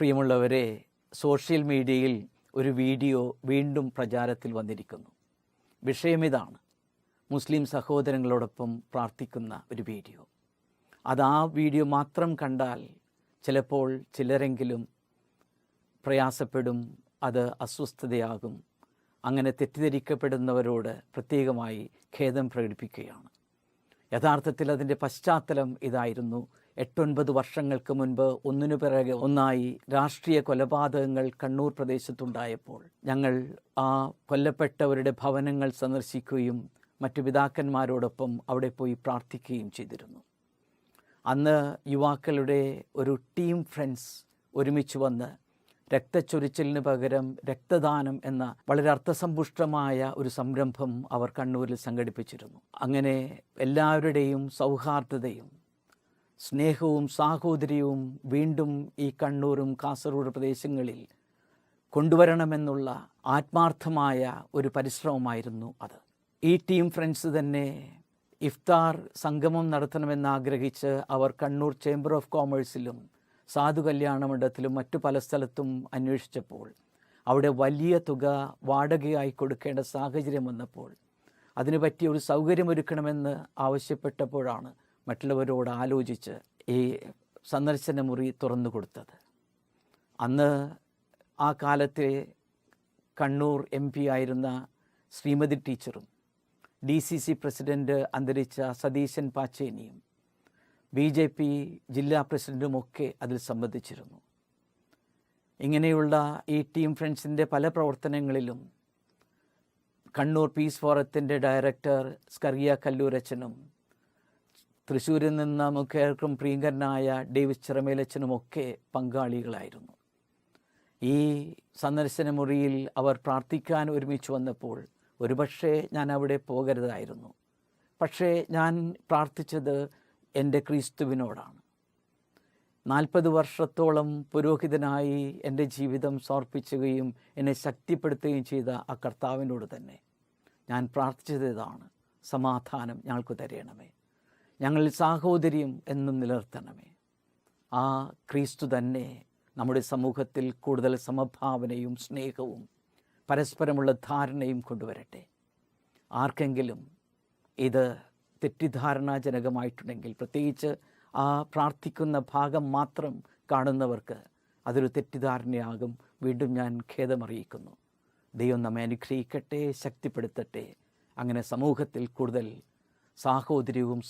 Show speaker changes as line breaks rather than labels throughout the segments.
പ്രിയമുള്ളവരെ, സോഷ്യൽ മീഡിയയിൽ ഒരു വീഡിയോ വീണ്ടും പ്രചാരത്തിൽ വന്നിരിക്കുന്നു. വിഷയമിതാണ്: മുസ്ലിം സഹോദരങ്ങളോടൊപ്പം പ്രാർത്ഥിക്കുന്ന ഒരു വീഡിയോ. ആ വീഡിയോ മാത്രം കണ്ടാൽ ചിലപ്പോൾ ചിലരെങ്കിലും പ്രയാസപ്പെടും, അത് അസ്വസ്ഥതയാകും. അങ്ങനെ തെറ്റിദ്ധരിക്കപ്പെടുന്നവരോട് പ്രത്യേകമായി ഖേദം പ്രകടിപ്പിക്കുകയാണ്. യഥാർത്ഥത്തിൽ അതിൻ്റെ പശ്ചാത്തലം ഇതായിരുന്നു. 8-9 വർഷങ്ങൾക്ക് മുൻപ് ഒന്നിനു പിറകെ ഒന്നായി രാഷ്ട്രീയ കൊലപാതകങ്ങൾ കണ്ണൂർ പ്രദേശത്തുണ്ടായപ്പോൾ ഞങ്ങൾ ആ കൊല്ലപ്പെട്ടവരുടെ ഭവനങ്ങൾ സന്ദർശിക്കുകയും മറ്റു പിതാക്കന്മാരോടൊപ്പം അവിടെ പോയി പ്രാർത്ഥിക്കുകയും ചെയ്തിരുന്നു. അന്ന് യുവാക്കളുടെ ഒരു ടീം ഫ്രണ്ട്സ് ഒരുമിച്ച് വന്ന് രക്തച്ചൊരിച്ചിലിന് പകരം രക്തദാനം എന്ന വളരെ അർത്ഥസമ്പുഷ്ടമായ ഒരു സംരംഭം അവർ കണ്ണൂരിൽ സംഘടിപ്പിച്ചിരുന്നു. അങ്ങനെ എല്ലാവരുടെയും സൗഹാർദ്ദതയും സ്നേഹവും സാഹോദര്യവും വീണ്ടും ഈ കണ്ണൂരും കാസർഗോഡ് പ്രദേശങ്ങളിൽ കൊണ്ടുവരണമെന്നുള്ള ആത്മാർത്ഥമായ ഒരു പരിശ്രമമായിരുന്നു അത്. ഈ ടീം ഫ്രണ്ട്സ് തന്നെ ഇഫ്താർ സംഗമം നടത്തണമെന്നാഗ്രഹിച്ച് അവർ കണ്ണൂർ ചേംബർ ഓഫ് കോമേഴ്സിലും സാധു കല്യാണ മണ്ഡലത്തിലും മറ്റു പല സ്ഥലത്തും അന്വേഷിച്ചപ്പോൾ അവിടെ വലിയ തുക വാടകയായി കൊടുക്കേണ്ട സാഹചര്യം വന്നപ്പോൾ അതിനു പറ്റിയ ഒരു സൗകര്യമൊരുക്കണമെന്ന് ആവശ്യപ്പെട്ടപ്പോഴാണ് മറ്റുള്ളവരോട് ആലോചിച്ച് ഈ സന്ദർശന മുറി തുറന്നു കൊടുത്തത്. അന്ന് ആ കാലത്തെ കണ്ണൂർ MP ആയിരുന്ന ശ്രീമതി ടീച്ചറും DCC പ്രസിഡൻറ്റ് അന്തരിച്ച സതീശൻ പാച്ചേനിയും BJP ജില്ലാ പ്രസിഡൻറ്റുമൊക്കെ അതിൽ സംബന്ധിച്ചിരുന്നു. ഇങ്ങനെയുള്ള ഈ ടീം ഫ്രണ്ട്സിൻ്റെ പല പ്രവർത്തനങ്ങളിലും കണ്ണൂർ പീസ് ഫോറത്തിൻ്റെ ഡയറക്ടർ സ്കറിയ കല്ലൂരച്ചനും തൃശ്ശൂരിൽ നിന്ന് നമുക്കേർക്കും പ്രിയങ്കരനായ ഡേവിസ് ചിറമേലച്ചനുമൊക്കെ പങ്കാളികളായിരുന്നു. ഈ സന്ദർശന മുറിയിൽ അവർ പ്രാർത്ഥിക്കാൻ ഒരുമിച്ച് വന്നപ്പോൾ ഒരുപക്ഷെ ഞാൻ അവിടെ പോകരുതായിരുന്നു. പക്ഷേ ഞാൻ പ്രാർത്ഥിച്ചത് എൻ്റെ ക്രിസ്തുവിനോടാണ്. 40 വർഷത്തോളം പുരോഹിതനായി എൻ്റെ ജീവിതം സമർപ്പിക്കുകയും എന്നെ ശക്തിപ്പെടുത്തുകയും ചെയ്ത ആ കർത്താവിനോട് തന്നെ ഞാൻ പ്രാർത്ഥിച്ചത് ഇതാണ്: സമാധാനം ഞങ്ങൾക്ക് തരണമേ, ഞങ്ങളിൽ സാഹോദര്യം എന്നും നിലനിർത്തണമേ. ആ ക്രിസ്തു തന്നെ നമ്മുടെ സമൂഹത്തിൽ കൂടുതൽ സമഭാവനയും സ്നേഹവും പരസ്പരമുള്ള ധാരണയും കൊണ്ടുവരട്ടെ. ആർക്കെങ്കിലും ഇത് തെറ്റിദ്ധാരണാജനകമായിട്ടുണ്ടെങ്കിൽ, പ്രത്യേകിച്ച് ആ പ്രാർത്ഥിക്കുന്ന ഭാഗം മാത്രം കാണുന്നവർക്ക് അതൊരു തെറ്റിദ്ധാരണയാകും. വീണ്ടും ഞാൻ ഖേദമറിയിക്കുന്നു. ദൈവം നമ്മെ അനുഗ്രഹിക്കട്ടെ, ശക്തിപ്പെടുത്തട്ടെ. അങ്ങനെ സമൂഹത്തിൽ കൂടുതൽ സാഹോദര്യവും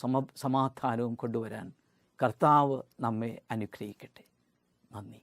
സമാധാനവും കൊണ്ടുവരാൻ കർത്താവ് നമ്മെ അനുഗ്രഹിക്കട്ടെ. നന്ദി.